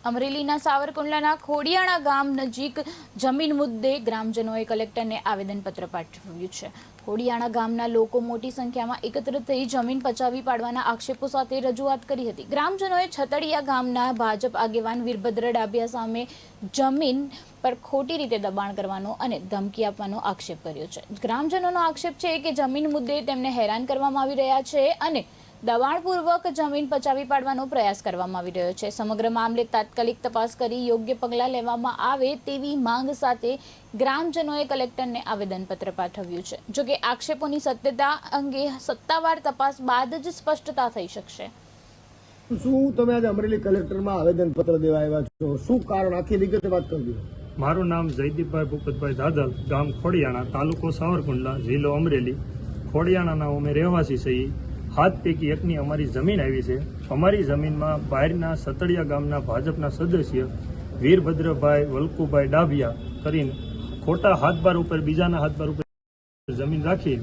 અમરેલીના સાવરકુંડલાના ખોડિયાણા ગામ નજીક જમીન મુદ્દે ગ્રામજનોએ કલેક્ટરને આવેદનપત્ર પાઠવ્યું છે। ખોડિયાણા ગામના લોકો મોટી સંખ્યામાં એકત્રિત થઈ જમીન પચાવી પાડવાના આક્ષેપો સાથે રજૂઆત કરી હતી। ગ્રામજનોએ છતડિયા ગામના ભાજપ આગેવાન વીરભદ્ર ડાભિયા સામે જમીન પર ખોટી રીતે દબાણ કરવાનો અને ધમકી આપવાનો આક્ષેપ કર્યો છે। ગ્રામજનોનો આક્ષેપ છે કે જમીન મુદ્દે તેમને હેરાન કરવામાં આવી રહ્યા છે અને દબાણપૂર્વક જમીન પચાવી પાડવાનો પ્રયાસ કરવામાં આવી રહ્યો છે। સમગ્ર મામલે તાત્કાલિક તપાસ કરી યોગ્ય પગલાં લેવામાં આવે તેવી માંગ સાથે ગ્રામજનોએ કલેક્ટરને આવેદનપત્ર પાઠવ્યું છે। જો કે આક્ષેપોની સત્યતા અંગે સત્તાવાર તપાસ બાદ જ સ્પષ્ટતા થઈ શકશે। શું તમે આજે અમરેલી કલેક્ટરમાં આવેદનપત્ર દેવા આવ્યા છો? શું કારણ? આખી વિગતે વાત કરજો। મારું નામ જયદીપભાઈ ભૂપતભાઈ દાદલ, ગામ ખોડિયાણા, તાલુકો સાવરકુંડલા, જિલ્લો અમરેલી। ખોડિયાણાના અમે રહેવાસી છીએ। 7 પૈકી 1ની અમારી જમીન આવી છે। અમારી જમીનમાં બહારના સતડિયા ગામના ભાજપના સદસ્ય વીરભદ્રભાઈ વલ્કુભાઈ ડાભિયા કરીને ખોટા હાથબાર ઉપર, બીજાના હાથબાર ઉપર જમીન રાખી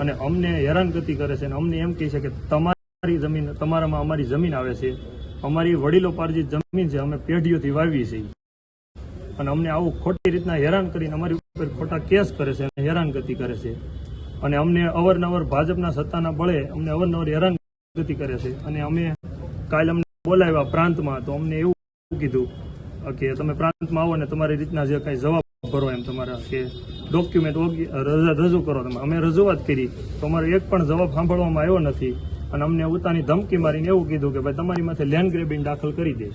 અને અમને હેરાનગતિ કરે છે અને અમને એમ કહે છે કે તમારી જમીન, તમારામાં અમારી જમીન આવે છે, અમારી વડીલો પાર્જિત જમીન છે, અમે પેઢીઓથી વાવી છીએ અને અમને આવું ખોટી રીતના હેરાન કરીને અમારી ઉપર ખોટા કેસ કરે છે અને હેરાનગતિ કરે છે અને અમને અવારનવાર ભાજપના સત્તાના બળે અમને અવારનવાર હેરાનગતિ કરે છે। અને અમે કાલે અમને બોલાવ્યા પ્રાંતમાં, તો અમને એવું કીધું કે તમે પ્રાંતમાં આવો ને તમારી રીતના જે કાંઈ જવાબ ભરો એમ તમારા કે ડોક્યુમેન્ટ રજૂ કરો। તમે અમે રજૂઆત કરી તો અમારો એક પણ જવાબ સાંભળવામાં આવ્યો નથી અને અમને ઉતાની ધમકી મારીને એવું કીધું કે ભાઈ તમારી માથે લેન્ડ ગ્રેબિંગ દાખલ કરી દે,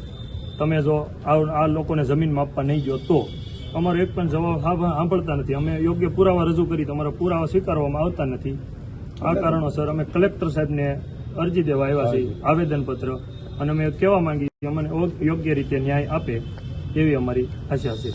તમે જો આ લોકોને જમીન માપવા નહીં ગયો તો। અમારો એક પણ જવાબ સાંભળતા નથી। અમે યોગ્ય પુરાવા રજૂ કરી તો અમારા પુરાવા સ્વીકારવામાં આવતા નથી। આ કારણોસર અમે કલેક્ટર સાહેબને અરજી દેવા આવ્યા છીએ, આવેદનપત્ર, અને અમે કહેવા માંગીએ કે અમને યોગ્ય રીતે ન્યાય આપે એવી અમારી આશા છે।